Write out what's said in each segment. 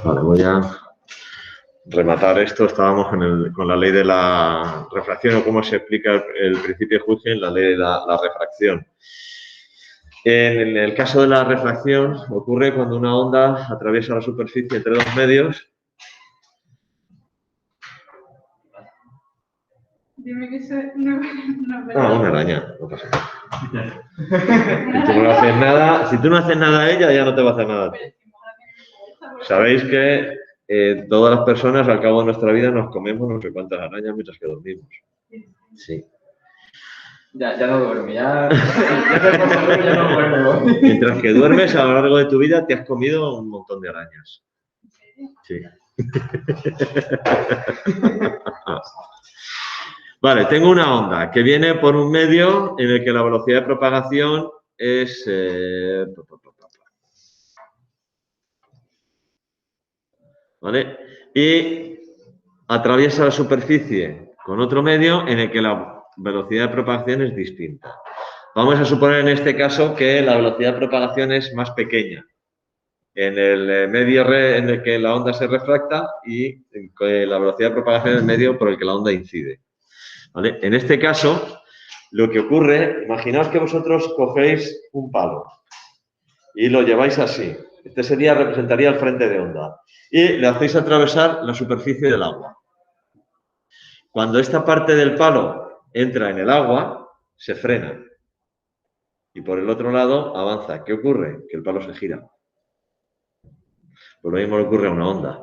Vale, voy a rematar esto. Estábamos con la ley de la refracción, o cómo se explica el principio de Huygens, la ley de la refracción. En el caso de la refracción, ocurre cuando una onda atraviesa la superficie entre dos medios. Dime que eso no una araña, no pasa nada. Si tú no haces nada, si tú no haces nada a ella, ya no te va a hacer nada a ti. Sabéis que todas las personas al cabo de nuestra vida nos comemos no sé cuántas arañas mientras que dormimos. Sí. Ya no duermo, ya no duermo. Mientras que duermes, a lo largo de tu vida te has comido un montón de arañas. Sí. Vale, tengo una onda que viene por un medio en el que la velocidad de propagación es... ¿vale? Y atraviesa la superficie con otro medio en el que la velocidad de propagación es distinta. Vamos a suponer en este caso que la velocidad de propagación es más pequeña en el medio en el que la onda se refracta y la velocidad de propagación en el medio por el que la onda incide. ¿Vale? En este caso, lo que ocurre, imaginaos que vosotros cogéis un palo y lo lleváis así. Este representaría el frente de onda. Y le hacéis atravesar la superficie del agua. Cuando esta parte del palo entra en el agua, se frena. Y por el otro lado avanza. ¿Qué ocurre? Que el palo se gira. Pues lo mismo le ocurre a una onda.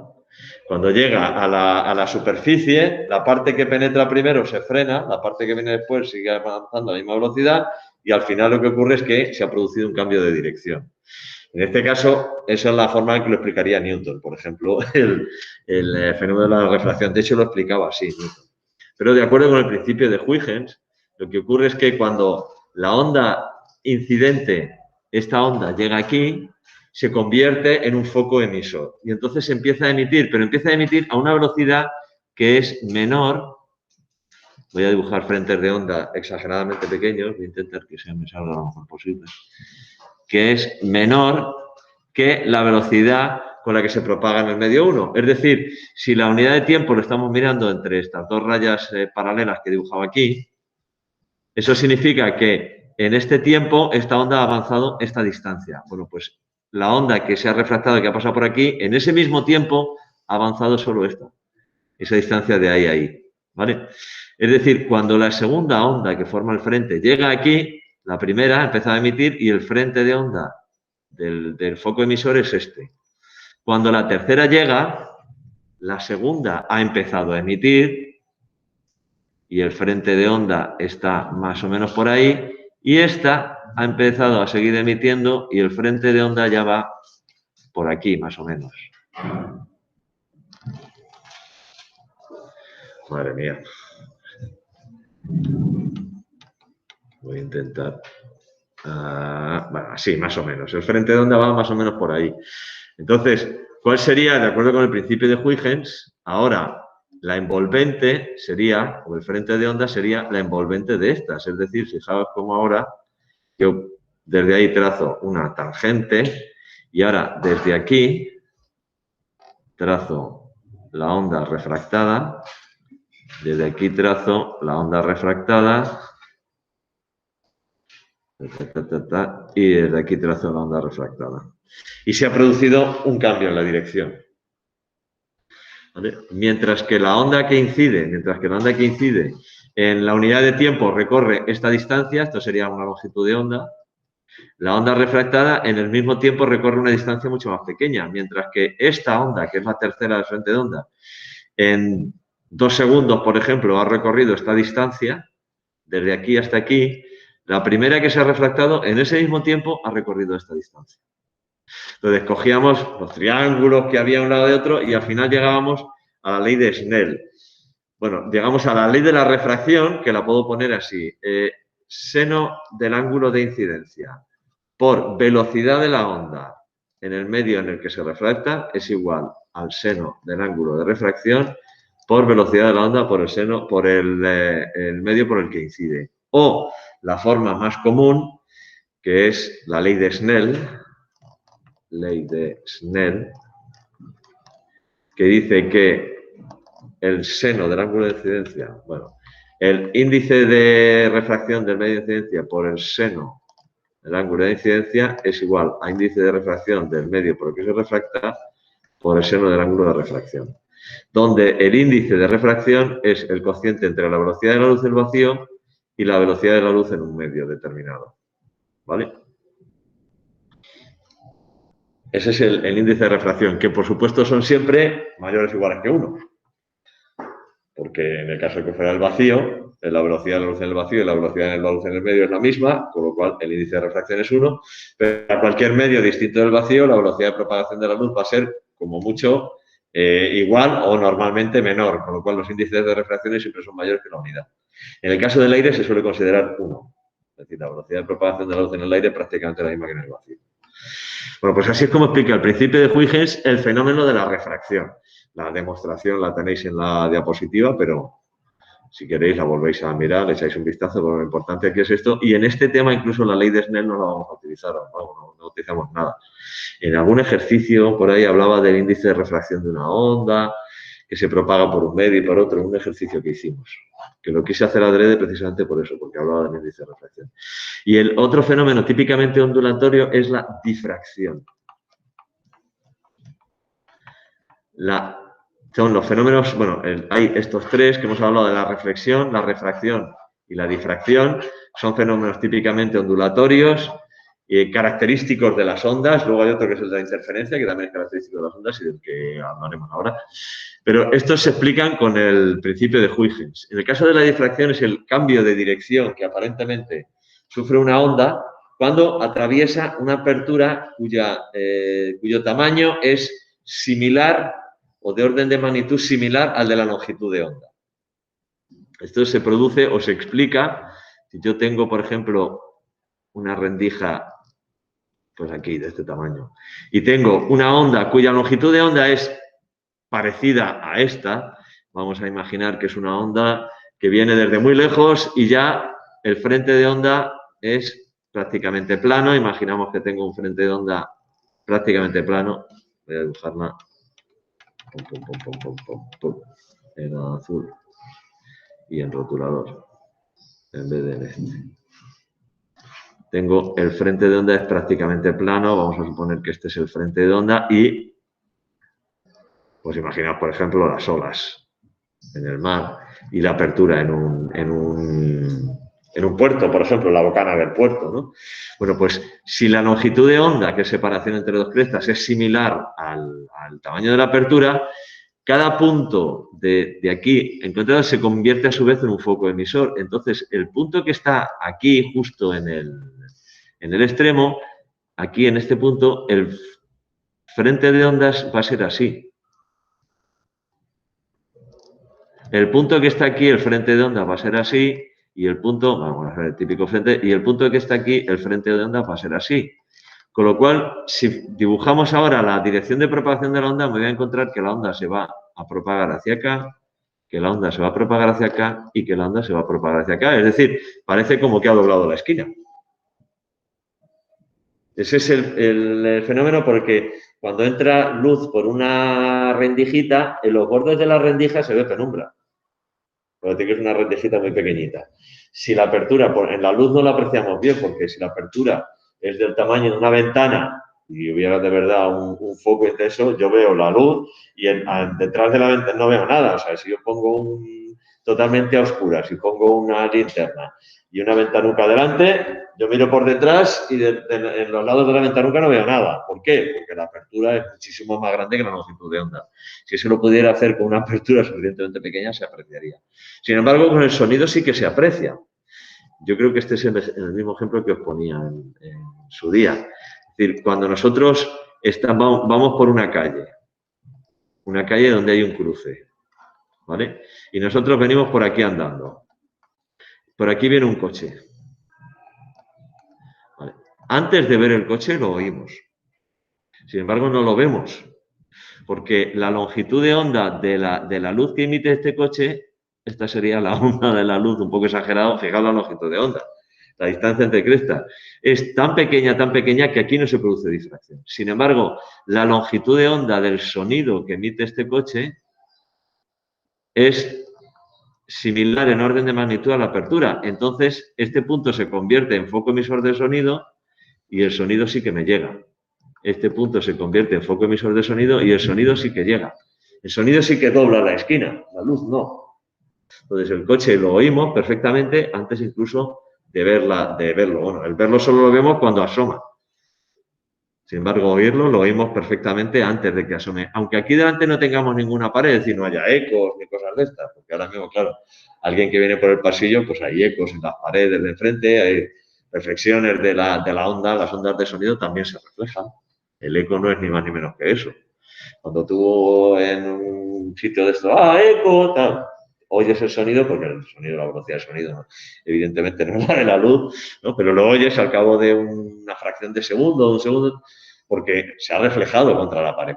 Cuando llega a la superficie, la parte que penetra primero se frena, la parte que viene después sigue avanzando a la misma velocidad y al final lo que ocurre es que se ha producido un cambio de dirección. En este caso, esa es la forma en que lo explicaría Newton, por ejemplo, el fenómeno de la refracción. De hecho, lo explicaba así Newton. Pero de acuerdo con el principio de Huygens, lo que ocurre es que cuando la onda incidente, esta onda, llega aquí, se convierte en un foco emisor. Y entonces empieza a emitir, pero empieza a emitir a una velocidad que es menor. Voy a dibujar frentes de onda exageradamente pequeños, voy a intentar que me salga lo mejor posible, que es menor que la velocidad con la que se propaga en el medio 1. Es decir, si la unidad de tiempo lo estamos mirando entre estas dos rayas paralelas que he dibujado aquí, eso significa que en este tiempo esta onda ha avanzado esta distancia. Bueno, pues la onda que se ha refractado, que ha pasado por aquí, en ese mismo tiempo ha avanzado solo esa distancia de ahí a ahí, ¿vale? Es decir, cuando la segunda onda que forma el frente llega aquí, la primera ha empezado a emitir y el frente de onda del foco emisor es este. Cuando la tercera llega, la segunda ha empezado a emitir y el frente de onda está más o menos por ahí y esta ha empezado a seguir emitiendo y el frente de onda ya va por aquí, más o menos. Madre mía. Voy a intentar... bueno, así, más o menos. El frente de onda va más o menos por ahí. Entonces, ¿cuál sería, de acuerdo con el principio de Huygens, ahora la envolvente sería, o el frente de onda sería la envolvente de estas? Es decir, fijaos cómo ahora yo desde ahí trazo una tangente y ahora desde aquí trazo la onda refractada, desde aquí trazo la onda refractada y desde aquí trazo la onda refractada. Y se ha producido un cambio en la dirección. ¿Vale? Mientras que la onda que incide en la unidad de tiempo recorre esta distancia, esto sería una longitud de onda, la onda refractada en el mismo tiempo recorre una distancia mucho más pequeña, mientras que esta onda, que es la tercera del frente de onda, en 2 segundos, por ejemplo, ha recorrido esta distancia, desde aquí hasta aquí, la primera que se ha refractado en ese mismo tiempo ha recorrido esta distancia. Entonces, cogíamos los triángulos que había a un lado de otro y al final llegábamos a la ley de Snell. Bueno, llegamos a la ley de la refracción, que la puedo poner así. Seno del ángulo de incidencia por velocidad de la onda en el medio en el que se refracta es igual al seno del ángulo de refracción por velocidad de la onda por el medio por el que incide. O la forma más común, que es la ley de Snell, que dice que el seno del ángulo de incidencia, bueno, el índice de refracción del medio de incidencia por el seno del ángulo de incidencia es igual a índice de refracción del medio por el que se refracta por el seno del ángulo de refracción, donde el índice de refracción es el cociente entre la velocidad de la luz del vacío y la velocidad de la luz en un medio determinado. ¿Vale? Ese es el índice de refracción, que por supuesto son siempre mayores o iguales que 1. Porque en el caso de que fuera el vacío, la velocidad de la luz en el vacío y la velocidad de la luz en el medio es la misma, con lo cual el índice de refracción es 1. Pero a cualquier medio distinto del vacío, la velocidad de propagación de la luz va a ser, como mucho, igual o normalmente menor, con lo cual los índices de refracción siempre son mayores que la unidad. En el caso del aire se suele considerar 1. Es decir, la velocidad de propagación de la luz en el aire es prácticamente la misma que en el vacío. Bueno, pues así es como explica el principio de Huygens el fenómeno de la refracción. La demostración la tenéis en la diapositiva, pero si queréis la volvéis a mirar, le echáis un vistazo, porque lo importante aquí es esto. Y en este tema incluso la ley de Snell no la vamos a utilizar, no utilizamos nada. En algún ejercicio por ahí hablaba del índice de refracción de una onda, que se propaga por un medio y por otro, un ejercicio que hicimos. Que lo quise hacer adrede precisamente por eso, porque hablaba del índice de refracción. Y el otro fenómeno típicamente ondulatorio es la difracción. Son los fenómenos, bueno, hay estos tres que hemos hablado de la reflexión, la refracción y la difracción. Son fenómenos típicamente ondulatorios y característicos de las ondas. Luego hay otro que es el de la interferencia, que también es característico de las ondas y del que hablaremos ahora. Pero estos se explican con el principio de Huygens. En el caso de la difracción es el cambio de dirección que aparentemente sufre una onda cuando atraviesa una apertura cuyo tamaño es similar o de orden de magnitud similar al de la longitud de onda. Esto se produce o se explica si yo tengo, por ejemplo, una rendija, pues aquí, de este tamaño, y tengo una onda cuya longitud de onda es parecida a esta. Vamos a imaginar que es una onda que viene desde muy lejos y ya el frente de onda es prácticamente plano. Imaginamos que tengo un frente de onda prácticamente plano. Voy a dibujarla en azul y en rotulador en vez de en este. Tengo el frente de onda es prácticamente plano. Vamos a suponer que este es el frente de onda y pues imaginaos, por ejemplo, las olas en el mar y la apertura en un puerto, por ejemplo, la bocana del puerto, ¿no? Bueno, pues si la longitud de onda, que es separación entre dos crestas, es similar al tamaño de la apertura, cada punto de aquí encontrado se convierte a su vez en un foco emisor. Entonces, el punto que está aquí, justo en el extremo, aquí en este punto, el frente de ondas va a ser así. El punto que está aquí, el frente de onda va a ser así, y el punto, vamos a ver el típico frente, y el punto que está aquí, el frente de onda va a ser así. Con lo cual, si dibujamos ahora la dirección de propagación de la onda, me voy a encontrar que la onda se va a propagar hacia acá, que la onda se va a propagar hacia acá y que la onda se va a propagar hacia acá. Es decir, parece como que ha doblado la esquina. Ese es el fenómeno porque cuando entra luz por una rendijita, en los bordes de la rendija se ve penumbra. Porque es una rendijita muy pequeñita. Si la apertura, en la luz no la apreciamos bien, porque si la apertura es del tamaño de una ventana y hubiera de verdad un foco intenso, yo veo la luz y detrás de la ventana no veo nada. O sea, si yo pongo totalmente a oscuras, si pongo una linterna y una ventanuca delante, yo miro por detrás y en los lados de la ventanuca no veo nada. ¿Por qué? Porque la apertura es muchísimo más grande que la longitud de onda. Si eso lo pudiera hacer con una apertura suficientemente pequeña, se apreciaría. Sin embargo, con el sonido sí que se aprecia. Yo creo que este es el mismo ejemplo que os ponía en su día. Es decir, cuando nosotros vamos por una calle donde hay un cruce, ¿vale? Y nosotros venimos por aquí andando. Por aquí viene un coche. ¿Vale? Antes de ver el coche lo oímos. Sin embargo, no lo vemos. Porque la longitud de onda de la luz que emite este coche, esta sería la onda de la luz, un poco exagerado, fijaos la longitud de onda. La distancia entre crestas es tan pequeña que aquí no se produce difracción. Sin embargo, la longitud de onda del sonido que emite este coche es similar en orden de magnitud a la apertura. Entonces, este punto se convierte en foco emisor de sonido y el sonido sí que me llega. Este punto se convierte en foco emisor de sonido y el sonido sí que llega. El sonido sí que dobla la esquina, la luz no. Entonces, el coche lo oímos perfectamente antes incluso de verlo. Bueno, el verlo solo lo vemos cuando asoma. Sin embargo, oírlo lo oímos perfectamente antes de que asome. Aunque aquí delante no tengamos ninguna pared, es decir, no haya ecos ni cosas de estas, porque ahora mismo, claro, alguien que viene por el pasillo, pues hay ecos en las paredes de enfrente, hay reflexiones de la onda, las ondas de sonido también se reflejan. El eco no es ni más ni menos que eso. Cuando tú en un sitio de esto, eco, tal, oyes el sonido, porque el sonido, la velocidad del sonido, ¿no? Evidentemente no es la de la luz, ¿no? Pero lo oyes al cabo de una fracción de segundo, un segundo, porque se ha reflejado contra la pared.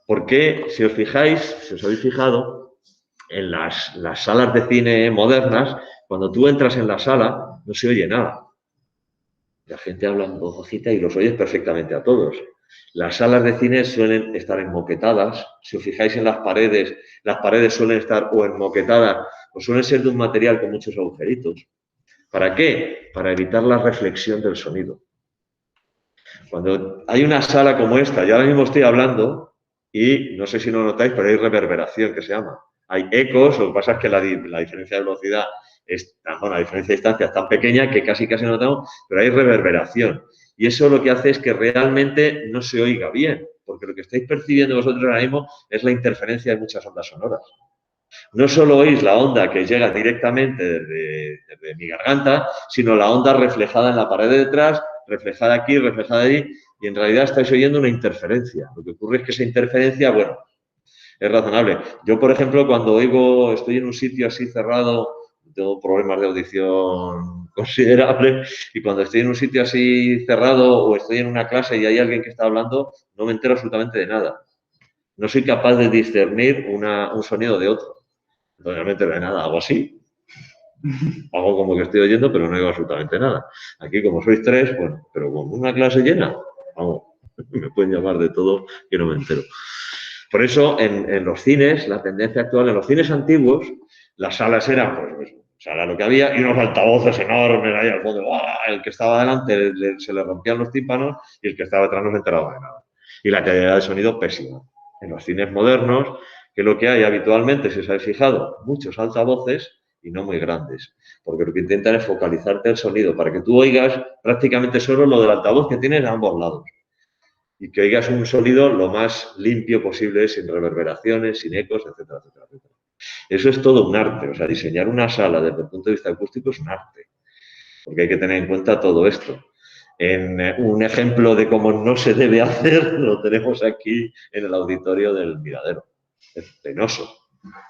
Porque, si os fijáis, si os habéis fijado, en las salas de cine modernas, cuando tú entras en la sala, no se oye nada. La gente habla en voz bajita y los oyes perfectamente a todos. Las salas de cine suelen estar enmoquetadas. Si os fijáis en las paredes suelen estar o enmoquetadas o suelen ser de un material con muchos agujeritos. ¿Para qué? Para evitar la reflexión del sonido. Cuando hay una sala como esta, yo ahora mismo estoy hablando y no sé si lo notáis, pero hay reverberación, que se llama. Hay ecos, lo que pasa es que la diferencia de velocidad la diferencia de distancia es tan pequeña que casi no notamos, pero hay reverberación. Y eso lo que hace es que realmente no se oiga bien, porque lo que estáis percibiendo vosotros ahora mismo es la interferencia de muchas ondas sonoras. No solo oís la onda que llega directamente desde mi garganta, sino la onda reflejada en la pared de detrás, reflejada aquí, reflejada allí, y en realidad estáis oyendo una interferencia. Lo que ocurre es que esa interferencia, bueno, es razonable. Yo, por ejemplo, cuando estoy en un sitio así cerrado, tengo problemas de audición considerables, y cuando estoy en un sitio así cerrado o estoy en una clase y hay alguien que está hablando, no me entero absolutamente de nada. No soy capaz de discernir un sonido de otro. No me entero de nada, hago así. Hago como que estoy oyendo, pero no oigo absolutamente nada. Aquí, como sois tres, bueno, pero con una clase llena, vamos, me pueden llamar de todo que no me entero. Por eso, en los cines, la tendencia actual, en los cines antiguos, las salas eran, pues sala lo que había, y unos altavoces enormes ahí al fondo. ¡Buah! El que estaba delante se le rompían los tímpanos y el que estaba detrás no se enteraba de nada. Y la calidad del sonido pésima. En los cines modernos, que lo que hay habitualmente, si os habéis fijado, muchos altavoces y no muy grandes, porque lo que intentan es focalizarte el sonido para que tú oigas prácticamente solo lo del altavoz que tienes a ambos lados y que oigas un sonido lo más limpio posible, sin reverberaciones, sin ecos, etcétera, etcétera, etcétera. Eso es todo un arte, o sea, diseñar una sala desde el punto de vista acústico es un arte, porque hay que tener en cuenta todo esto. Un ejemplo de cómo no se debe hacer lo tenemos aquí en el auditorio del Miradero. Es penoso.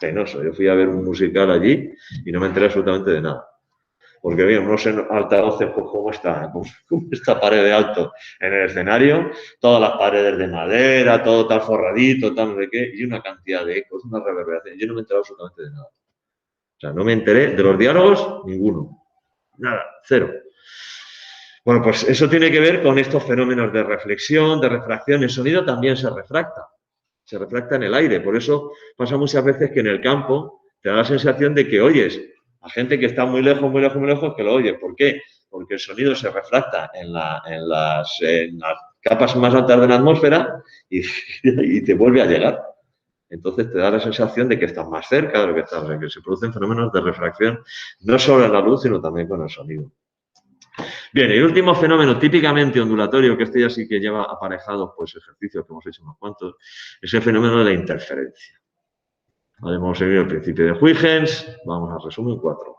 Penoso. Yo fui a ver un musical allí y no me enteré absolutamente de nada. Porque bien, unos altavoces, pues como esta pared de alto en el escenario, todas las paredes de madera, todo tal forradito, tal no sé qué, y una cantidad de ecos, una reverberación. Yo no me enteré absolutamente de nada. O sea, no me enteré de los diálogos, ninguno. Nada, cero. Bueno, pues eso tiene que ver con estos fenómenos de reflexión, de refracción. El sonido también se refracta en el aire. Por eso pasa muchas veces que en el campo te da la sensación de que oyes a gente que está muy lejos, que lo oye. ¿Por qué? Porque el sonido se refracta en las capas más altas de la atmósfera y te vuelve a llegar. Entonces te da la sensación de que estás más cerca de lo que estás, de que se producen fenómenos de refracción no solo en la luz, sino también con el sonido. Bien, el último fenómeno típicamente ondulatorio, que este ya sí que lleva aparejados pues, ejercicios que hemos hecho unos cuantos, es el fenómeno de la interferencia. Vale, vamos a seguir el principio de Huygens, vamos al resumen 4.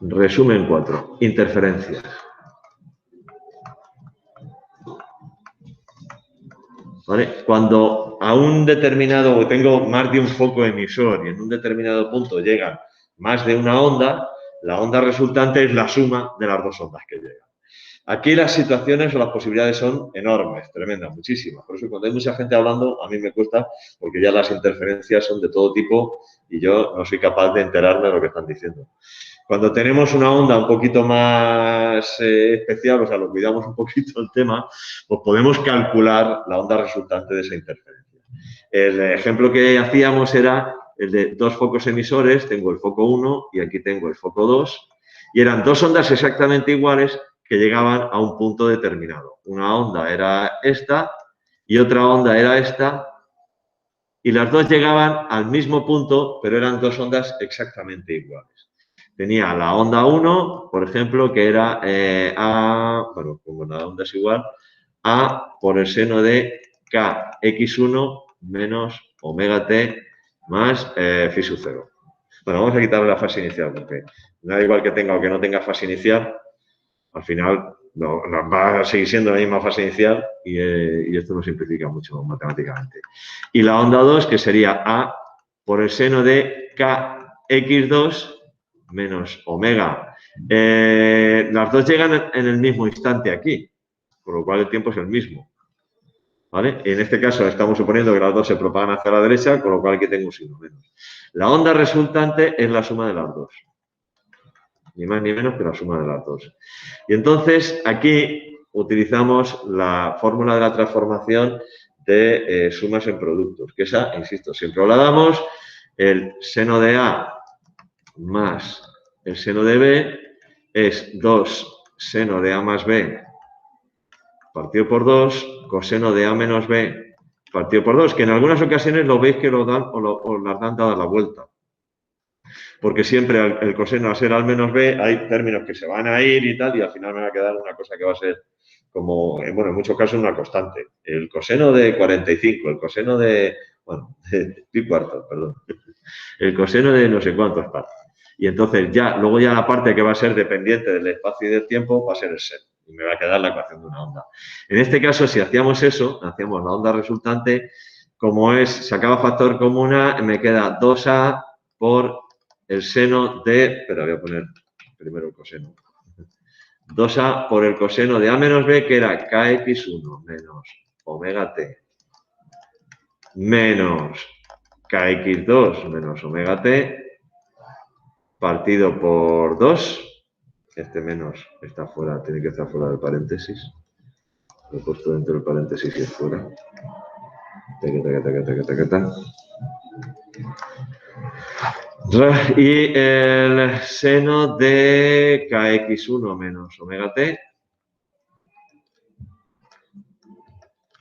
Resumen 4. Interferencias. ¿Vale? Cuando a un determinado, tengo más de un foco emisor y en un determinado punto llegan más de una onda, la onda resultante es la suma de las dos ondas que llegan. Aquí las situaciones o las posibilidades son enormes, tremendas, muchísimas. Por eso cuando hay mucha gente hablando, a mí me cuesta, porque ya las interferencias son de todo tipo y yo no soy capaz de enterarme de lo que están diciendo. Cuando tenemos una onda un poquito más especial, o sea, lo cuidamos un poquito el tema, pues podemos calcular la onda resultante de esa interferencia. El ejemplo que hacíamos era el de dos focos emisores, tengo el foco 1 y aquí tengo el foco 2, y eran dos ondas exactamente iguales que llegaban a un punto determinado. Una onda era esta y otra onda era esta, y las dos llegaban al mismo punto, pero eran dos ondas exactamente iguales. Tenía la onda 1, por ejemplo, que era A, bueno, como la onda es igual, A por el seno de kx1 menos omega t más phi sub 0. Bueno, vamos a quitarle la fase inicial, porque da igual que tenga o que no tenga fase inicial, al final no, va a seguir siendo la misma fase inicial y esto nos simplifica mucho matemáticamente. Y la onda 2, que sería A por el seno de kx2 menos omega. Las dos llegan en el mismo instante aquí, por lo cual el tiempo es el mismo. ¿Vale? En este caso estamos suponiendo que las dos se propagan hacia la derecha, con lo cual aquí tengo un signo menos. La onda resultante es la suma de las dos. Ni más ni menos que la suma de las dos. Y entonces aquí utilizamos la fórmula de la transformación de sumas en productos, que esa, insisto, siempre la damos, el seno de A más el seno de B es 2 seno de A más B partido por 2, coseno de A menos B partido por 2, que en algunas ocasiones lo veis que lo dan o las dan dada la vuelta. Porque siempre el coseno a ser A menos B hay términos que se van a ir y tal, y al final me va a quedar una cosa que va a ser como, bueno, en muchos casos una constante. El coseno de 45, el coseno de, bueno, de pi cuarto, perdón. El coseno de no sé cuántos partes. Y entonces ya, luego ya la parte que va a ser dependiente del espacio y del tiempo va a ser el seno. Y me va a quedar la ecuación de una onda. En este caso, si hacíamos eso, hacíamos la onda resultante, como es, sacaba factor común, me queda 2A por el seno de, pero voy a poner primero el coseno. 2A por el coseno de A menos B, que era kx1 menos omega t menos kx2 menos omega t partido por 2. Este menos está fuera, tiene que estar fuera del paréntesis. Lo he puesto dentro del paréntesis y es fuera. Y el seno de kx1 menos omega t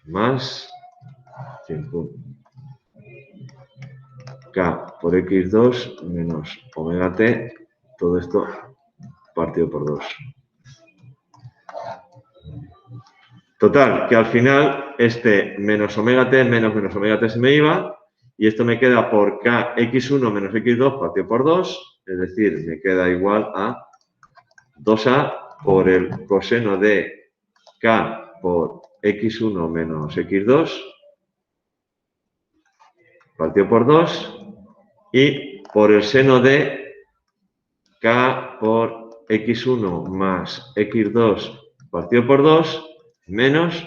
más k por x2 menos omega t, todo esto partido por 2. Total, que al final este menos omega t menos omega t se me iba y esto me queda por kx1 menos x2 partido por 2, es decir, me queda igual a 2a por el coseno de k por x1 menos x2 partido por 2 y por el seno de k por x1 más x2 partido por 2 menos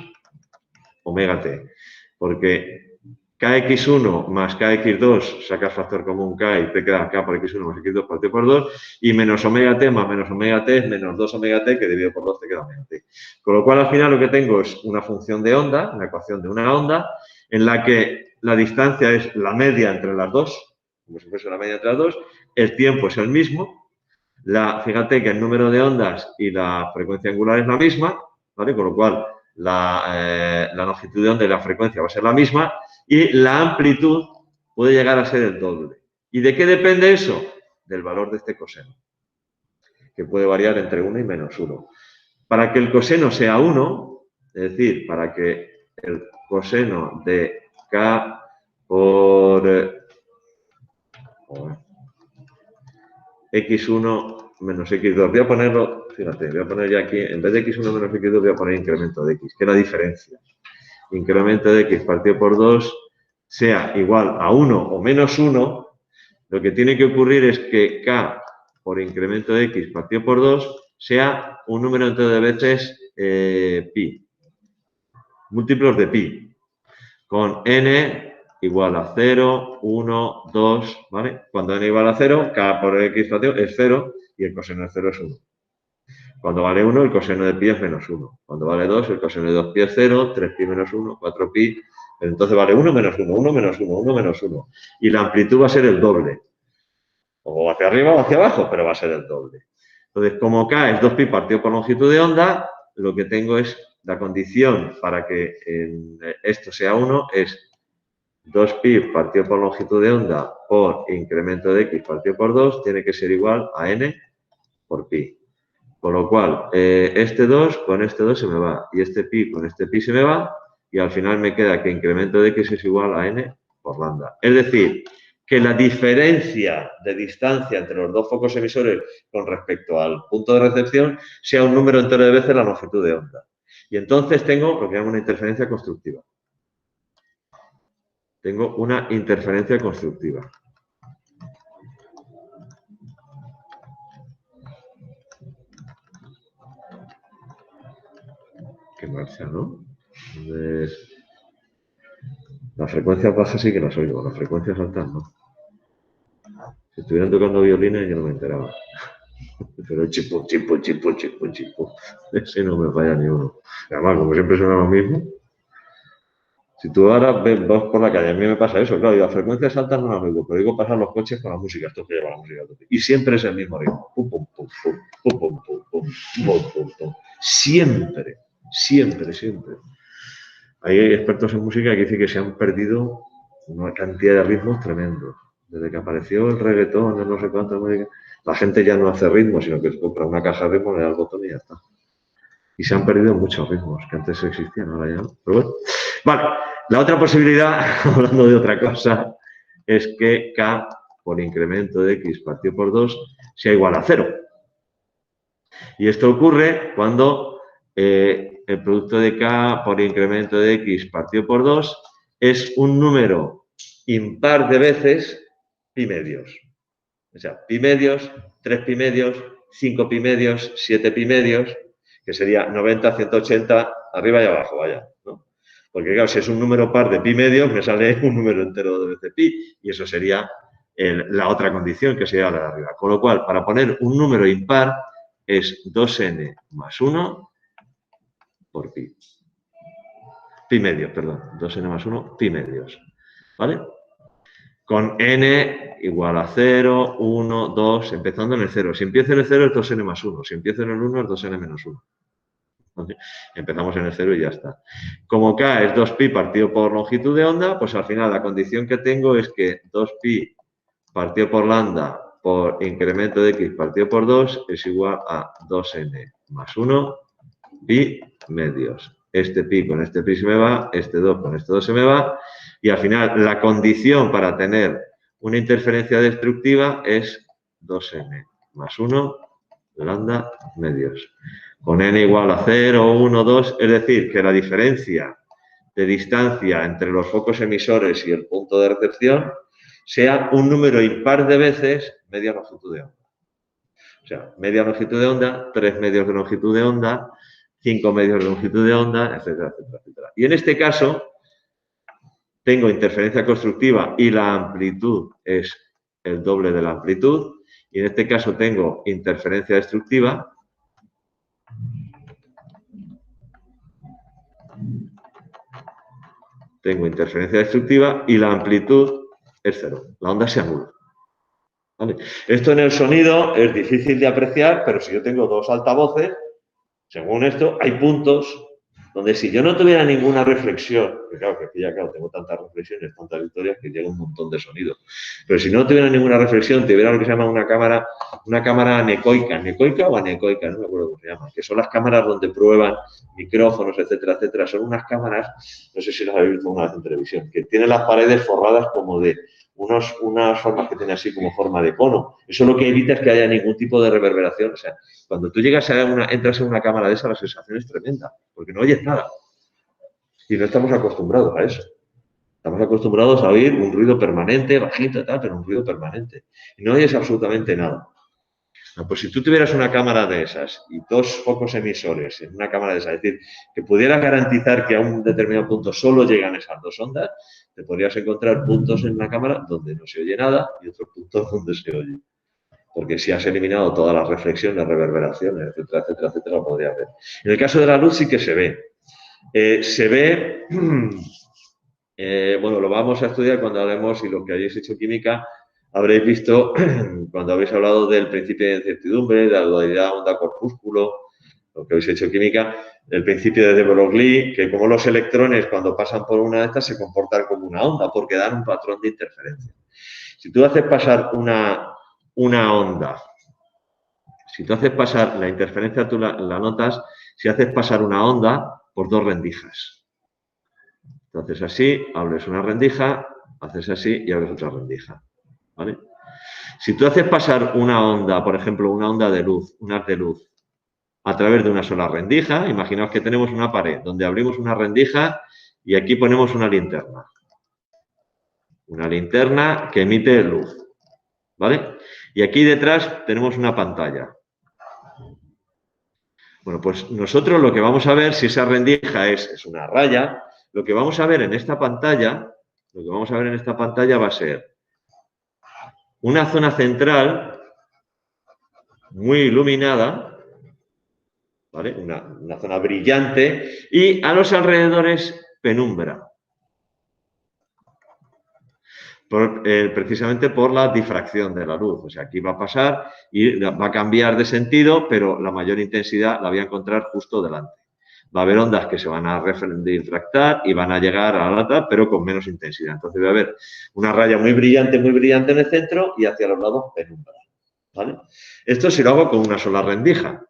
omega t, porque kx1 más kx2 sacas factor común k y te queda k por x1 más x2 partido por 2 y menos omega t más menos omega t es menos 2 omega t que dividido por 2 te queda omega t. Con lo cual al final lo que tengo es una función de onda, una ecuación de una onda en la que la distancia es la media entre las dos, como si fuese la media entre las dos, el tiempo es el mismo, fíjate que el número de ondas y la frecuencia angular es la misma, ¿vale? Con lo cual la longitud de onda y la frecuencia va a ser la misma y la amplitud puede llegar a ser el doble. ¿Y de qué depende eso? Del valor de este coseno, que puede variar entre 1 y menos 1. Para que el coseno sea 1, es decir, para que el coseno de k por x1 menos x2, voy a ponerlo, fíjate, voy a poner ya aquí, en vez de x1 menos x2 voy a poner incremento de x, que es la diferencia. Incremento de x partido por 2 sea igual a 1 o menos 1, lo que tiene que ocurrir es que k por incremento de x partido por 2 sea un número entero de veces pi. Múltiplos de pi. Con n igual a 0, 1, 2, ¿vale? Cuando n igual a 0, k por x patio es 0 y el coseno de 0 es 1. Cuando vale 1, el coseno de pi es menos 1. Cuando vale 2, el coseno de 2pi es 0, 3pi menos 1, 4pi. Entonces vale 1 menos 1, 1 menos 1, 1 menos 1. Y la amplitud va a ser el doble. O hacia arriba o hacia abajo, pero va a ser el doble. Entonces, como k es 2pi partido por longitud de onda, lo que tengo es la condición para que esto sea 1 es 2pi partido por longitud de onda por incremento de x partido por 2 tiene que ser igual a n por pi. Con lo cual, este 2 con este 2 se me va y este pi con este pi se me va y al final me queda que incremento de x es igual a n por lambda. Es decir, que la diferencia de distancia entre los dos focos emisores con respecto al punto de recepción sea un número entero de veces la longitud de onda. Y entonces tengo lo que llamo una interferencia constructiva. Tengo una interferencia constructiva. Qué marcha, ¿no? Entonces, las frecuencias bajas sí que las oigo, las frecuencias altas no. Si estuvieran tocando violines yo no me enteraba. Pero chipu, chipu, chipu, chipu, chipu. Ese no me falla ni uno. Además, como siempre suena lo mismo. Si tú ahora vas por la calle, a mí me pasa eso, claro, y las frecuencias altas no las oigo, pero digo pasar los coches con la música, esto que lleva la música. Y siempre es el mismo ritmo. Pum, pum, pum, pum, pum, pum, pum, pum, pum, pum, pum. Siempre, siempre, siempre. Hay expertos en música que dicen que se han perdido una cantidad de ritmos tremendos. Desde que apareció el reggaetón, no sé cuánto, la gente ya no hace ritmos, sino que compra una caja de ritmos, le da el botón y ya está. Y se han perdido muchos ritmos que antes existían, ahora ya no. Pero bueno. Vale, la otra posibilidad, hablando de otra cosa, es que k por incremento de x partido por 2 sea igual a 0. Y esto ocurre cuando el producto de k por incremento de x partido por 2 es un número impar de veces pi medios. O sea, pi medios, 3 pi medios, 5 pi medios, 7 pi medios, que sería 90, 180, arriba y abajo, vaya, ¿no? Porque claro, si es un número par de pi medios, me sale un número entero de veces pi, y eso sería la otra condición, que sería la de arriba. Con lo cual, para poner un número impar, es 2n más 1 por pi. Pi medios, perdón. 2n más 1, pi medios. ¿Vale? Con n igual a 0, 1, 2, empezando en el 0. Si empiezo en el 0 es 2n más 1. Si empiezo en el 1 es 2n menos 1. Entonces, empezamos en el 0 y ya está. Como k es 2pi partido por longitud de onda, pues al final la condición que tengo es que 2pi partido por lambda por incremento de x partido por 2 es igual a 2n más 1 pi medios. Este pi con este pi se me va, este 2 con este 2 se me va, y al final la condición para tener una interferencia destructiva es 2n más 1 lambda medios. Con n igual a 0, 1, 2, es decir, que la diferencia de distancia entre los focos emisores y el punto de recepción sea un número impar de veces media longitud de onda. O sea, media longitud de onda, 3 medios de longitud de onda, 5 medios de longitud de onda, etcétera, etcétera, etcétera. Y en este caso, tengo interferencia constructiva y la amplitud es el doble de la amplitud. Y en este caso tengo interferencia destructiva. Tengo interferencia destructiva y la amplitud es 0. La onda se anula. ¿Vale? Esto en el sonido es difícil de apreciar, pero si yo tengo dos altavoces, según esto, hay puntos donde si yo no tuviera ninguna reflexión, que claro, que aquí ya claro, tengo tantas reflexiones, tantas historias que llega un montón de sonidos, pero si no tuviera ninguna reflexión, tuviera lo que se llama una cámara anecoica o anecoica, no me acuerdo cómo se llama, que son las cámaras donde prueban micrófonos, etcétera, etcétera. Son unas cámaras, no sé si las habéis visto una vez en televisión, que tienen las paredes forradas como de unas formas que tienen así como forma de cono. Eso lo que evita es que haya ningún tipo de reverberación. O sea, cuando tú entras en una cámara de esa, la sensación es tremenda, porque no oyes nada. Y no estamos acostumbrados a eso. Estamos acostumbrados a oír un ruido permanente, bajito y tal, pero un ruido permanente. Y no oyes absolutamente nada. Pues si tú tuvieras una cámara de esas y dos focos emisores en una cámara de esas, es decir, que pudieras garantizar que a un determinado punto solo llegan esas dos ondas, te podrías encontrar puntos en la cámara donde no se oye nada y otros puntos donde se oye. Porque si has eliminado todas las reflexiones, reverberaciones, etcétera, etcétera, etcétera, podría haber. En el caso de la luz sí que se ve. Bueno, lo vamos a estudiar cuando hablemos, y los que hayáis hecho química, habréis visto, cuando habéis hablado del principio de incertidumbre, de la dualidad onda-corpúsculo, lo que habéis hecho química, el principio de de Broglie, que como los electrones cuando pasan por una de estas se comportan como una onda, porque dan un patrón de interferencia. Si tú haces pasar una onda, si tú haces pasar la interferencia, tú la notas, si haces pasar una onda por dos rendijas. Entonces así, abres una rendija, haces así y abres otra rendija. ¿Vale? Si tú haces pasar una onda, por ejemplo, una onda de luz, un haz de luz, a través de una sola rendija, imaginaos que tenemos una pared donde abrimos una rendija y aquí ponemos una linterna. Una linterna que emite luz. ¿Vale? Y aquí detrás tenemos una pantalla. Bueno, pues nosotros lo que vamos a ver, si esa rendija es una raya, lo que vamos a ver en esta pantalla, va a ser una zona central muy iluminada, ¿vale? Una zona brillante, y a los alrededores penumbra. Precisamente por la difracción de la luz. O sea, aquí va a pasar y va a cambiar de sentido, pero la mayor intensidad la voy a encontrar justo delante. Va a haber ondas que se van a difractar y van a llegar a la lata, pero con menos intensidad. Entonces va a haber una raya muy brillante en el centro y hacia los lados penumbra. ¿Vale? Esto si lo hago con una sola rendija.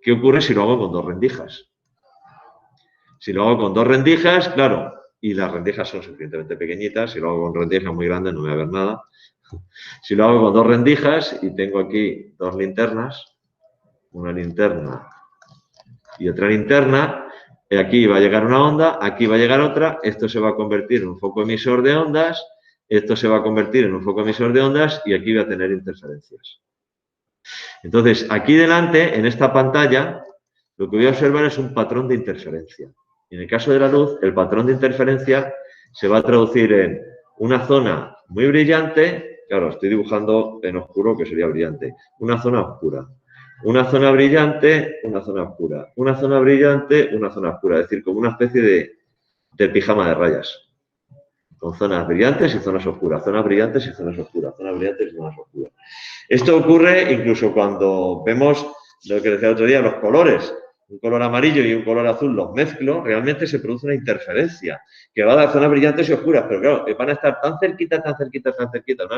¿Qué ocurre si lo hago con dos rendijas? Si lo hago con dos rendijas, claro, y las rendijas son suficientemente pequeñitas, si lo hago con rendijas muy grandes no voy a ver nada. Si lo hago con dos rendijas y tengo aquí dos linternas, una linterna y otra linterna, aquí va a llegar una onda, aquí va a llegar otra, esto se va a convertir en un foco emisor de ondas, esto se va a convertir en un foco emisor de ondas y aquí voy a tener interferencias. Entonces, aquí delante, en esta pantalla, lo que voy a observar es un patrón de interferencia. En el caso de la luz, el patrón de interferencia se va a traducir en una zona muy brillante, claro, estoy dibujando en oscuro que sería brillante, una zona oscura, una zona brillante, una zona oscura, una zona brillante, una zona oscura, es decir, como una especie de pijama de rayas, con zonas brillantes y zonas oscuras, zonas brillantes y zonas oscuras, zonas brillantes y zonas oscuras. Esto ocurre incluso cuando vemos lo que decía el otro día, los colores. Un color amarillo y un color azul los mezclo, realmente se produce una interferencia que va a dar zonas brillantes y oscuras, pero claro, van a estar tan cerquitas unas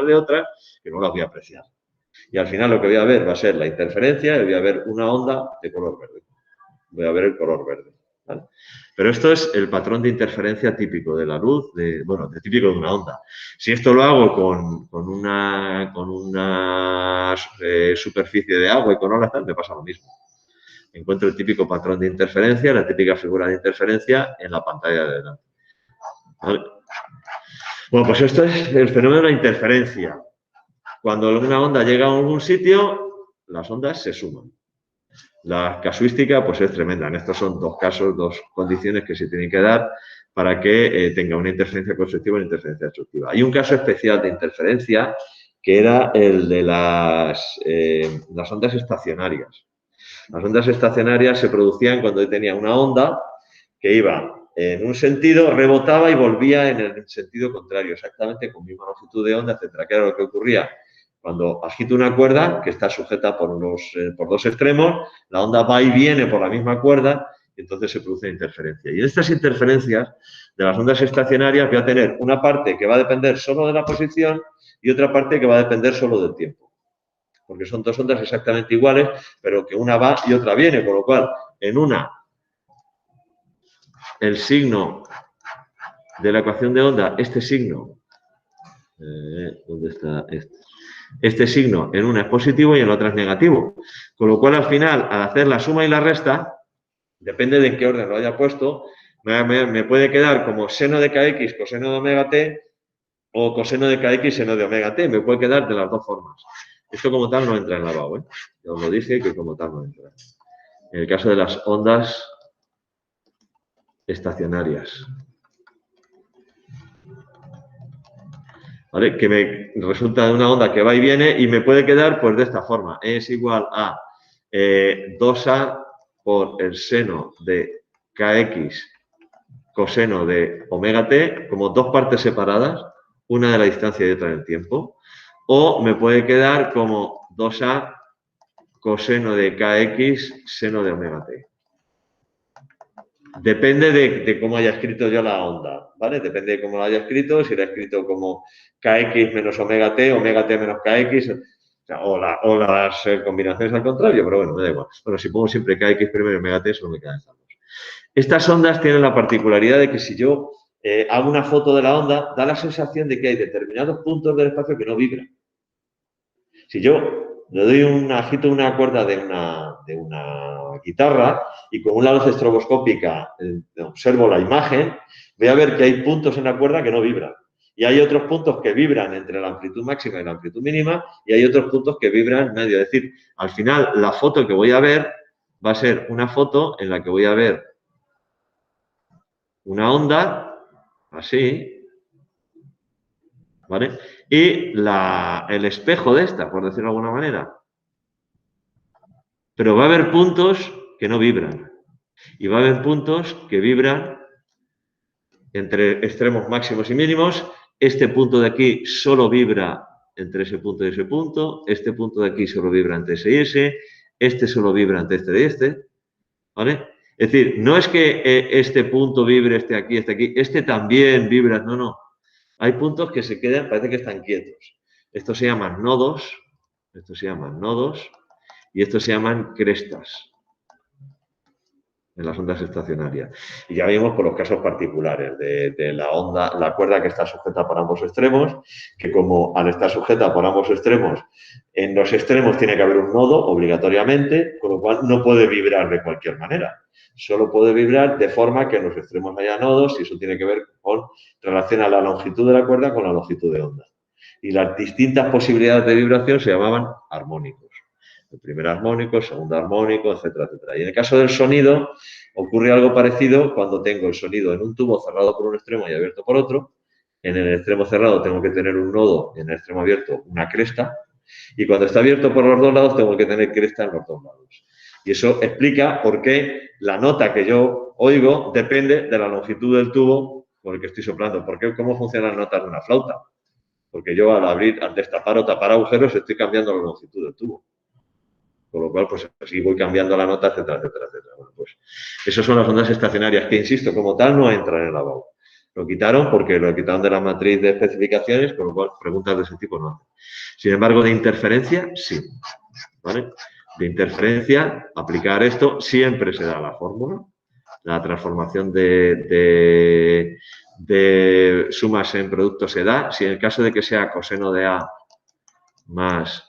de otras que no las voy a apreciar. Y al final lo que voy a ver va a ser la interferencia y voy a ver una onda de color verde. Voy a ver el color verde. ¿Vale? Pero esto es el patrón de interferencia típico de la luz, típico de una onda. Si esto lo hago con una superficie de agua y con olas, me pasa lo mismo. Encuentro el típico patrón de interferencia, la típica figura de interferencia en la pantalla de delante. ¿Vale? Bueno, pues esto es el fenómeno de la interferencia. Cuando una onda llega a algún sitio, las ondas se suman. La casuística pues es tremenda. En estos son dos casos, dos condiciones que se tienen que dar para que tenga una interferencia constructiva y una interferencia destructiva. Hay un caso especial de interferencia que era el de las ondas estacionarias. Las ondas estacionarias se producían cuando tenía una onda que iba en un sentido, rebotaba y volvía en el sentido contrario, exactamente con misma longitud de onda, etcétera. ¿Qué era lo que ocurría? Cuando agito una cuerda que está sujeta por dos extremos, la onda va y viene por la misma cuerda y entonces se produce interferencia. Y en estas interferencias de las ondas estacionarias voy a tener una parte que va a depender solo de la posición y otra parte que va a depender solo del tiempo. Porque son dos ondas exactamente iguales, pero que una va y otra viene, con lo cual, en una, el signo de la ecuación de onda, este signo, ¿dónde está este? Este signo en una es positivo y en la otra es negativo. Con lo cual, al final, al hacer la suma y la resta, depende de en qué orden lo haya puesto, me puede quedar como seno de kx, coseno de omega t, o coseno de kx, seno de omega t. Me puede quedar de las dos formas. Esto como tal no entra en lavabo, ¿eh? Ya os lo dije que como tal no entra. En el caso de las ondas estacionarias. ¿Vale? Que me resulta de una onda que va y viene y me puede quedar pues de esta forma. Es igual a 2A por el seno de kx coseno de omega t, como dos partes separadas, una de la distancia y otra del tiempo. O me puede quedar como 2A coseno de kx seno de omega t. Depende de cómo haya escrito yo la onda, ¿vale? Depende de cómo lo haya escrito, si la he escrito como kx menos omega t menos kx, o las combinaciones al contrario, pero bueno, me da igual. Bueno, si pongo siempre kx primero y omega t, solo me quedan estas dos. Estas ondas tienen la particularidad de que si yo hago una foto de la onda, da la sensación de que hay determinados puntos del espacio que no vibran. Si yo le doy agito una cuerda de una guitarra y con una luz estroboscópica observo la imagen, voy a ver que hay puntos en la cuerda que no vibran. Y hay otros puntos que vibran entre la amplitud máxima y la amplitud mínima y hay otros puntos que vibran en medio. Es decir, al final la foto que voy a ver va a ser una foto en la que voy a ver una onda, así, ¿vale? Y el espejo de esta, por decirlo de alguna manera. Pero va a haber puntos que no vibran. Y va a haber puntos que vibran entre extremos máximos y mínimos. Este punto de aquí solo vibra entre ese punto y ese punto. Este punto de aquí solo vibra entre ese y ese. Este solo vibra entre este y este. ¿Vale? Es decir, no es que este punto vibre, este aquí, este también vibra, no, no. Hay puntos que se quedan, parece que están quietos. Estos se llaman nodos, y estos se llaman crestas en las ondas estacionarias. Y ya vimos por los casos particulares de la onda, la cuerda que está sujeta por ambos extremos, que como al estar sujeta por ambos extremos, en los extremos tiene que haber un nodo obligatoriamente, con lo cual no puede vibrar de cualquier manera. Solo puede vibrar de forma que en los extremos haya nodos y eso tiene que ver con relación a la longitud de la cuerda con la longitud de onda. Y las distintas posibilidades de vibración se llamaban armónicos. El primer armónico, el segundo armónico, etcétera, etcétera. Y en el caso del sonido ocurre algo parecido cuando tengo el sonido en un tubo cerrado por un extremo y abierto por otro. En el extremo cerrado tengo que tener un nodo y en el extremo abierto una cresta. Y cuando está abierto por los dos lados tengo que tener cresta en los dos lados. Y eso explica por qué la nota que yo oigo depende de la longitud del tubo por el que estoy soplando. ¿Cómo funcionan las notas de una flauta? Porque yo al destapar o tapar agujeros estoy cambiando la longitud del tubo. Con lo cual, pues así voy cambiando la nota, etcétera, etcétera, etcétera. Bueno, pues esas son las ondas estacionarias que, insisto, como tal no entran en el lavabo. Lo quitaron porque lo quitaron de la matriz de especificaciones, con lo cual preguntas de ese tipo no hacen. Sin embargo, de interferencia, sí. ¿Vale? De interferencia, aplicar esto, siempre se da la fórmula. La transformación de sumas en productos se da. Si en el caso de que sea coseno de A más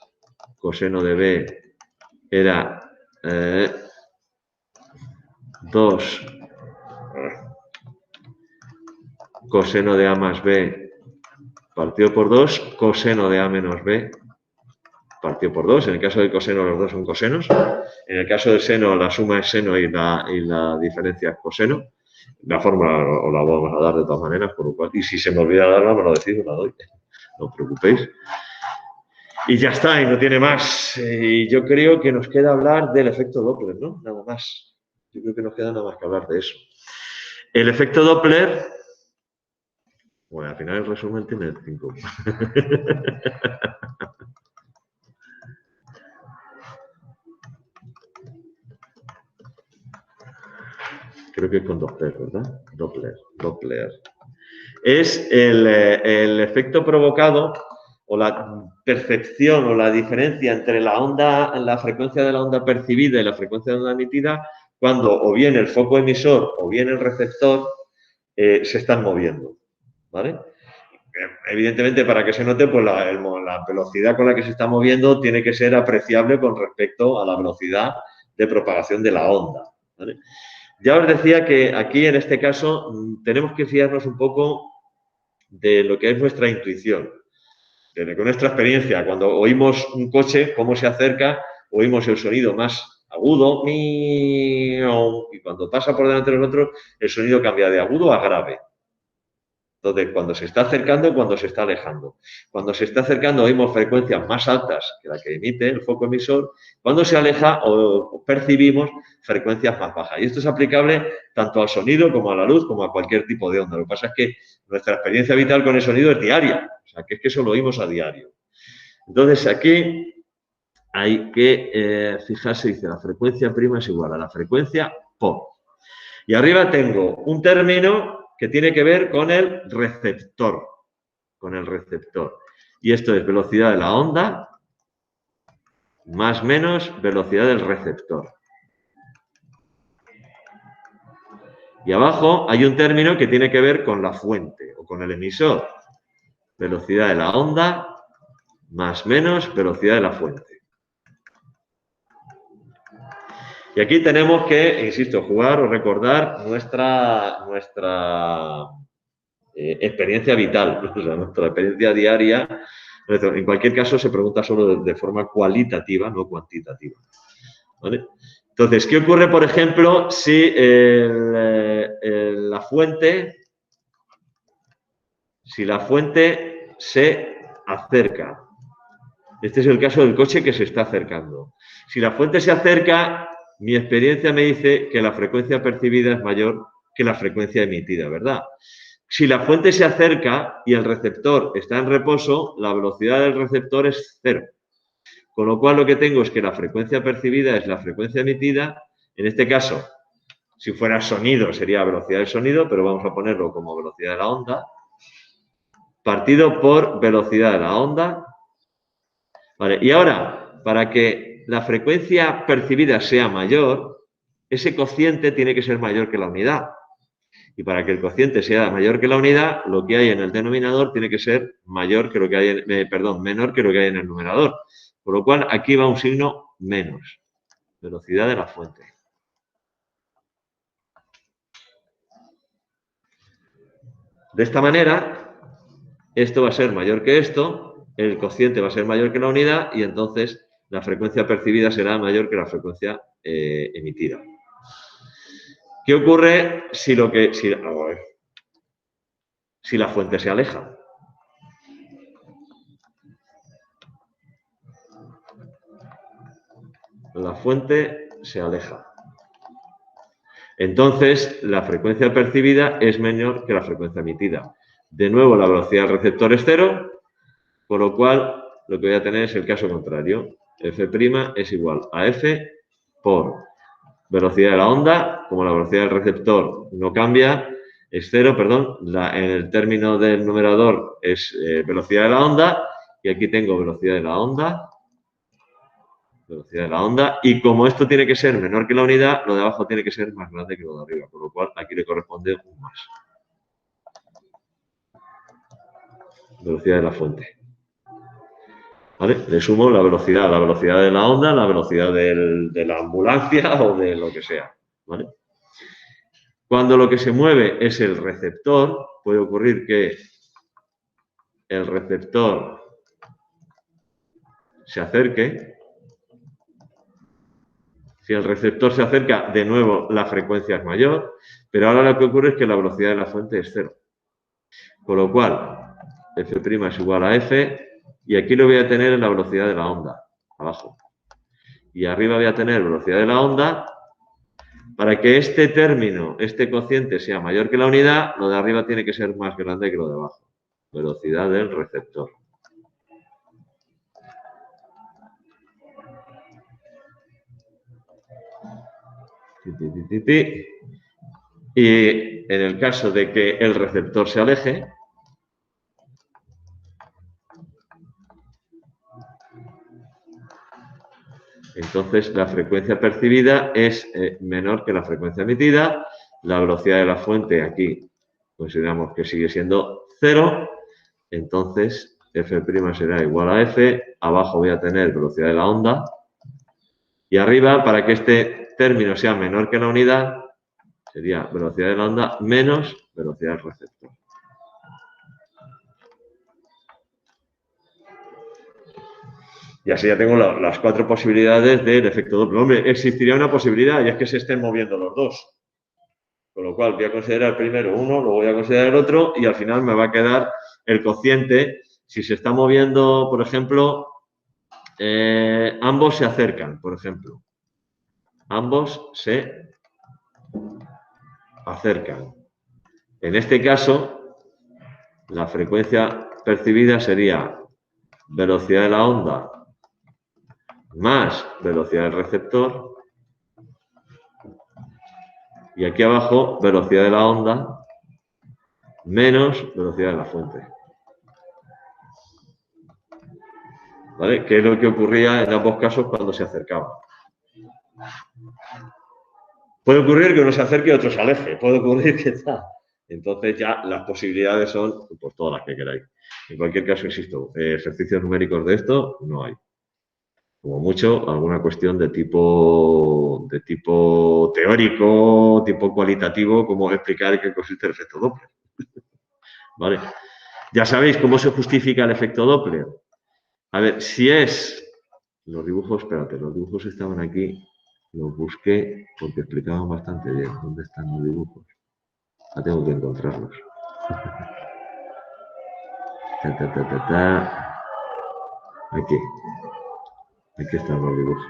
coseno de B era 2 coseno de A más B partido por 2, coseno de A menos B partido por 2. En el caso del coseno, los dos son cosenos. En el caso del seno, la suma es seno y la diferencia es coseno. La fórmula os la vamos a dar de todas maneras, por lo cual, y si se me olvida darla, me lo decís, os la doy. No os preocupéis. Y ya está, y no tiene más. Y yo creo que nos queda hablar del efecto Doppler, ¿no? Nada más. Yo creo que nos queda nada más que hablar de eso. El efecto Doppler, bueno, al final el resumen tiene 5. Creo que es con Doppler, ¿verdad? Doppler. Es el efecto provocado o la percepción o la diferencia entre la frecuencia de la onda percibida y la frecuencia de la onda emitida cuando o bien el foco emisor o bien el receptor se están moviendo, ¿vale? Evidentemente, para que se note, pues la velocidad con la que se está moviendo tiene que ser apreciable con respecto a la velocidad de propagación de la onda, ¿vale? Ya os decía que aquí, en este caso, tenemos que fiarnos un poco de lo que es nuestra intuición. con nuestra experiencia, cuando oímos un coche, cómo se acerca, oímos el sonido más agudo, miau, y cuando pasa por delante de nosotros, el sonido cambia de agudo a grave. Entonces, cuando se está acercando y cuando se está alejando. Cuando se está acercando oímos frecuencias más altas que la que emite el foco emisor. Cuando se aleja o percibimos frecuencias más bajas. Y esto es aplicable tanto al sonido como a la luz, como a cualquier tipo de onda. Lo que pasa es que nuestra experiencia vital con el sonido es diaria. O sea, que es que eso lo oímos a diario. Entonces, aquí hay que fijarse, dice, la frecuencia prima es igual a la frecuencia pop. Y arriba tengo un término que tiene que ver con el receptor. Y esto es velocidad de la onda más menos velocidad del receptor. Y abajo hay un término que tiene que ver con la fuente o con el emisor. Velocidad de la onda más menos velocidad de la fuente. Y aquí tenemos que, insisto, jugar o recordar nuestra experiencia vital, o sea, nuestra experiencia diaria. En cualquier caso, se pregunta solo de forma cualitativa, no cuantitativa. ¿Vale? Entonces, ¿qué ocurre, por ejemplo, si la fuente se acerca? Este es el caso del coche que se está acercando. Si la fuente se acerca, mi experiencia me dice que la frecuencia percibida es mayor que la frecuencia emitida, ¿verdad? Si la fuente se acerca y el receptor está en reposo, la velocidad del receptor es 0. Con lo cual lo que tengo es que la frecuencia percibida es la frecuencia emitida. En este caso, si fuera sonido sería velocidad del sonido, pero vamos a ponerlo como velocidad de la onda, partido por velocidad de la onda. Vale, y ahora, para que la frecuencia percibida sea mayor, ese cociente tiene que ser mayor que la unidad. Y para que el cociente sea mayor que la unidad, lo que hay en el denominador tiene que ser mayor que lo que hay menor que lo que hay en el numerador. Por lo cual, aquí va un signo menos. Velocidad de la fuente. De esta manera, esto va a ser mayor que esto, el cociente va a ser mayor que la unidad y entonces la frecuencia percibida será mayor que la frecuencia emitida. ¿Qué ocurre si la fuente se aleja? La fuente se aleja. Entonces, la frecuencia percibida es menor que la frecuencia emitida. De nuevo, la velocidad del receptor es 0, por lo cual lo que voy a tener es el caso contrario. F' es igual a F por velocidad de la onda, como la velocidad del receptor no cambia, es 0, perdón, en el término del numerador es velocidad de la onda, y aquí tengo velocidad de la onda, y como esto tiene que ser menor que la unidad, lo de abajo tiene que ser más grande que lo de arriba, por lo cual aquí le corresponde un más. Velocidad de la fuente. ¿Vale? Le sumo la velocidad de la onda, la velocidad de la ambulancia o de lo que sea. ¿Vale? Cuando lo que se mueve es el receptor, puede ocurrir que el receptor se acerque. Si el receptor se acerca, de nuevo la frecuencia es mayor, pero ahora lo que ocurre es que la velocidad de la fuente es 0. Con lo cual, F' es igual a F, y aquí lo voy a tener en la velocidad de la onda, abajo. Y arriba voy a tener velocidad de la onda. Para que este término, este cociente sea mayor que la unidad, lo de arriba tiene que ser más grande que lo de abajo. Velocidad del receptor. Y en el caso de que el receptor se aleje, entonces la frecuencia percibida es menor que la frecuencia emitida. La velocidad de la fuente aquí consideramos que sigue siendo 0. Entonces F' será igual a F. Abajo voy a tener velocidad de la onda. Y arriba, para que este término sea menor que la unidad, sería velocidad de la onda menos velocidad del receptor. Y así ya tengo las 4 posibilidades del efecto Doppler. Hombre, existiría una posibilidad y es que se estén moviendo los dos. Con lo cual voy a considerar primero uno, luego voy a considerar el otro y al final me va a quedar el cociente. Si se está moviendo, por ejemplo, ambos se acercan, por ejemplo. Ambos se acercan. En este caso, la frecuencia percibida sería velocidad de la onda más velocidad del receptor. Y aquí abajo, velocidad de la onda menos velocidad de la fuente. ¿Vale? ¿Qué es lo que ocurría en ambos casos cuando se acercaban? Puede ocurrir que uno se acerque y otro se aleje. Puede ocurrir que tal. Entonces ya las posibilidades son pues, todas las que queráis. En cualquier caso, insisto, ejercicios numéricos de esto no hay. Como mucho, alguna cuestión de tipo teórico, tipo cualitativo, como explicar qué consiste el efecto Doppler. ¿Vale? Ya sabéis cómo se justifica el efecto Doppler. A ver, si es... Los dibujos, espérate, los dibujos estaban aquí. Los busqué porque explicaban bastante bien dónde están los dibujos. Ahora tengo que encontrarlos. Aquí. Aquí están los dibujos.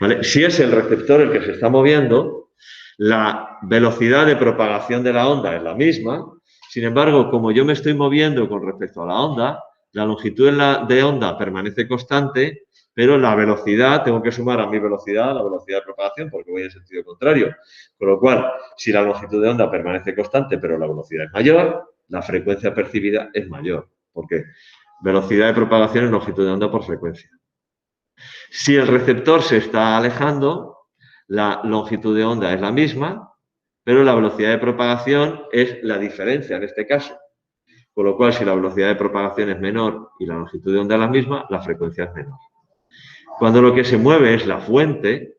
¿Vale? Si es el receptor el que se está moviendo, la velocidad de propagación de la onda es la misma. Sin embargo, como yo me estoy moviendo con respecto a la onda, la longitud de onda permanece constante, pero la velocidad, tengo que sumar a mi velocidad la velocidad de propagación porque voy en sentido contrario. Con lo cual, si la longitud de onda permanece constante, pero la velocidad es mayor, la frecuencia percibida es mayor. Porque velocidad de propagación es longitud de onda por frecuencia. Si el receptor se está alejando, la longitud de onda es la misma, pero la velocidad de propagación es la diferencia en este caso. Con lo cual, si la velocidad de propagación es menor y la longitud de onda es la misma, la frecuencia es menor. Cuando lo que se mueve es la fuente,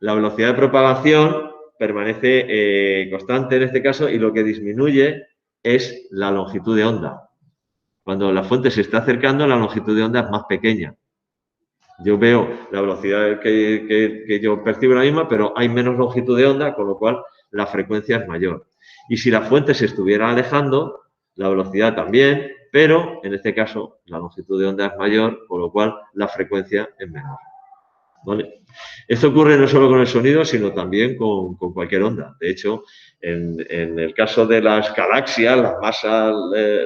la velocidad de propagación permanece constante en este caso y lo que disminuye es la longitud de onda. Cuando la fuente se está acercando, la longitud de onda es más pequeña. Yo veo la velocidad que yo percibo la misma, pero hay menos longitud de onda, con lo cual la frecuencia es mayor. Y si la fuente se estuviera alejando, la velocidad también, pero en este caso la longitud de onda es mayor, con lo cual la frecuencia es menor. ¿Vale? Esto ocurre no solo con el sonido, sino también con cualquier onda. De hecho, en el caso de las galaxias, las masas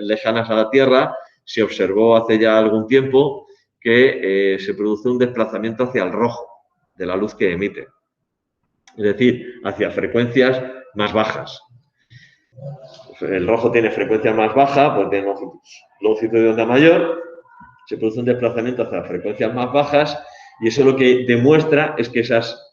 lejanas a la Tierra, se observó hace ya algún tiempo que se produce un desplazamiento hacia el rojo de la luz que emite. Es decir, hacia frecuencias más bajas. El rojo tiene frecuencia más baja, pues tiene longitud de onda mayor, se produce un desplazamiento hacia frecuencias más bajas y eso lo que demuestra es que esas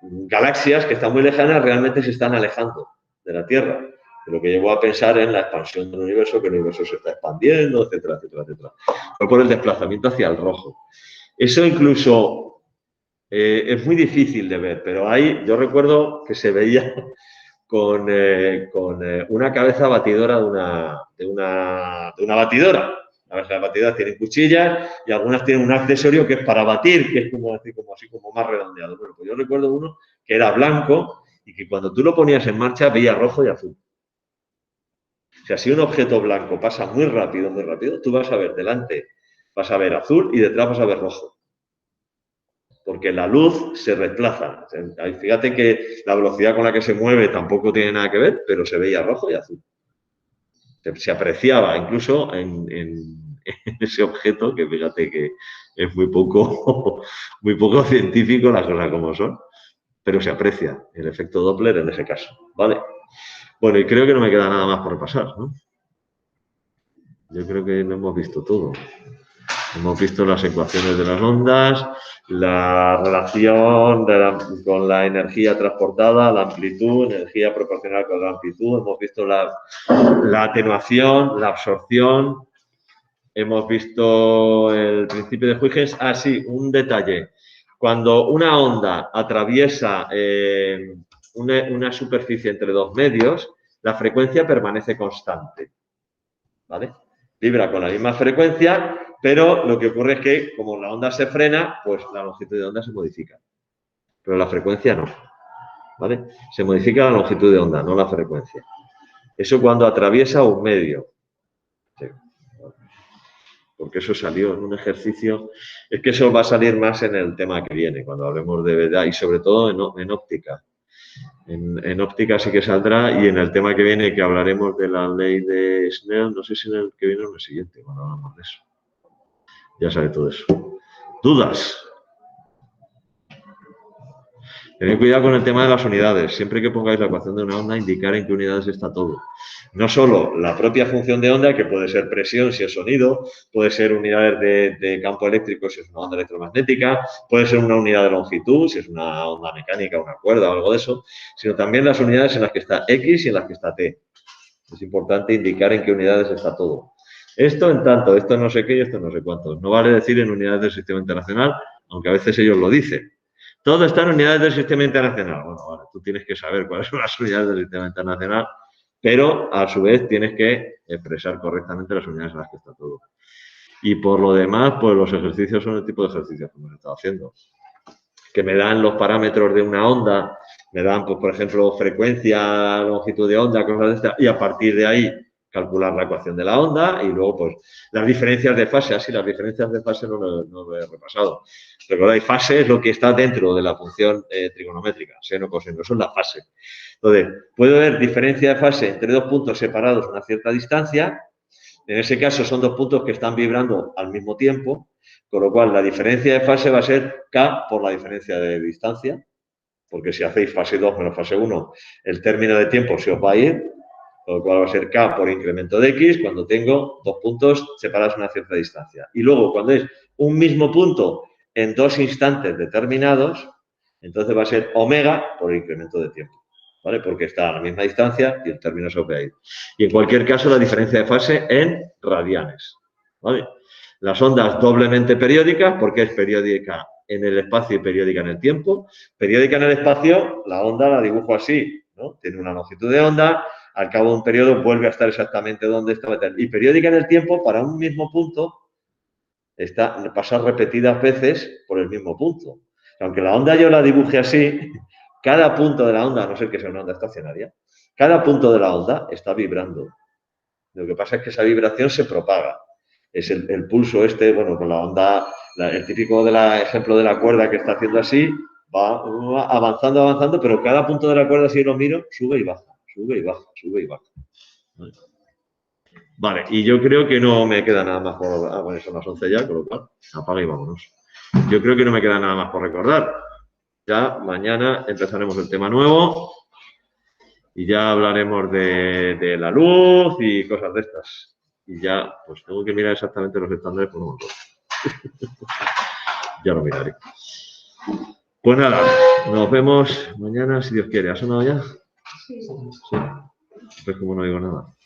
galaxias que están muy lejanas realmente se están alejando de la Tierra. Lo que llevó a pensar en la expansión del universo, que el universo se está expandiendo, etcétera, etcétera, etcétera. Fue por el desplazamiento hacia el rojo. Eso incluso es muy difícil de ver, pero yo recuerdo que se veía con una cabeza batidora de una batidora. Las batidoras tienen cuchillas y algunas tienen un accesorio que es para batir, que es como así como más redondeado. Bueno, pues yo recuerdo uno que era blanco y que cuando tú lo ponías en marcha veía rojo y azul. O sea, si un objeto blanco pasa muy rápido, tú vas a ver delante, vas a ver azul y detrás vas a ver rojo. Porque la luz se desplaza. Fíjate que la velocidad con la que se mueve tampoco tiene nada que ver, pero se veía rojo y azul. Se apreciaba incluso en ese objeto, que fíjate que es muy poco científico las cosas como son, pero se aprecia el efecto Doppler en ese caso, ¿vale? Bueno, y creo que no me queda nada más por repasar, ¿no? Yo creo que lo hemos visto todo. Hemos visto las ecuaciones de las ondas, la relación con la energía transportada, la amplitud, energía proporcional con la amplitud. Hemos visto la atenuación, la absorción. Hemos visto el principio de Huygens. Ah, sí, un detalle. Cuando una onda atraviesa una superficie entre dos medios, la frecuencia permanece constante. ¿Vale? Vibra con la misma frecuencia, Pero lo que ocurre es que, como la onda se frena, pues la longitud de onda se modifica. Pero la frecuencia no. ¿Vale? Se modifica la longitud de onda, no la frecuencia. Eso cuando atraviesa un medio. Sí. Porque eso salió en un ejercicio. Es que eso va a salir más en el tema que viene, cuando hablemos de verdad, y sobre todo en óptica. En óptica sí que saldrá, y en el tema que viene, que hablaremos de la ley de Snell, no sé si en el que viene o en el siguiente, cuando hablamos de eso. Ya sabe todo eso. ¿Dudas? Tened cuidado con el tema de las unidades. Siempre que pongáis la ecuación de una onda, indicar en qué unidades está todo. No solo la propia función de onda, que puede ser presión si es sonido, puede ser unidades de campo eléctrico si es una onda electromagnética, puede ser una unidad de longitud si es una onda mecánica, una cuerda o algo de eso, sino también las unidades en las que está X y en las que está T. Es importante indicar en qué unidades está todo. Esto en tanto, esto no sé qué y esto no sé cuánto. No vale decir en unidades del sistema internacional, aunque a veces ellos lo dicen. Todo está en unidades del sistema internacional. Bueno, vale, tú tienes que saber cuáles son las unidades del sistema internacional, pero a su vez tienes que expresar correctamente las unidades en las que está todo. Y por lo demás, pues los ejercicios son el tipo de ejercicios que hemos estado haciendo. Que me dan los parámetros de una onda, me dan, pues, por ejemplo, frecuencia, longitud de onda, cosas de estas, y a partir de ahí calcular la ecuación de la onda y luego, pues, las diferencias de fase. Así, las diferencias de fase no lo he repasado. Recordáis, fase es lo que está dentro de la función trigonométrica, seno, coseno, eso es la fase. Entonces, puede haber diferencia de fase entre dos puntos separados a una cierta distancia. En ese caso, son dos puntos que están vibrando al mismo tiempo, con lo cual la diferencia de fase va a ser K por la diferencia de distancia, porque si hacéis fase 2 menos fase 1, el término de tiempo se os va a ir, con lo cual va a ser K por incremento de X cuando tengo dos puntos separados a una cierta distancia. Y luego, cuando es un mismo punto en dos instantes determinados, entonces va a ser omega por incremento de tiempo, ¿vale? Porque está a la misma distancia y el término se os va a ir. Y en cualquier caso, la diferencia de fase en radianes, ¿vale? Las ondas doblemente periódicas, porque es periódica en el espacio y periódica en el tiempo. Periódica en el espacio, la onda la dibujo así, ¿no? Tiene una longitud de onda, al cabo de un periodo vuelve a estar exactamente donde estaba. Y periódica en el tiempo, para un mismo punto, pasa repetidas veces por el mismo punto. Aunque la onda yo la dibuje así, cada punto de la onda, a no ser que sea una onda estacionaria, cada punto de la onda está vibrando. Lo que pasa es que esa vibración se propaga. Es el pulso este, bueno, con la onda, el típico ejemplo de la cuerda que está haciendo así, va avanzando, pero cada punto de la cuerda, si lo miro, sube y baja, sube y baja, sube y baja. Vale, y yo creo que no me queda nada más por... bueno, son las 11 ya, con lo cual, apaga y vámonos. Yo creo que no me queda nada más por recordar. Ya mañana empezaremos el tema nuevo y ya hablaremos de la luz y cosas de estas. Y ya, pues tengo que mirar exactamente los estándares por un montón. Ya lo miraré. Pues nada, nos vemos mañana si Dios quiere. ¿Ha sonado ya? Sí. Sí. Pues como no digo nada.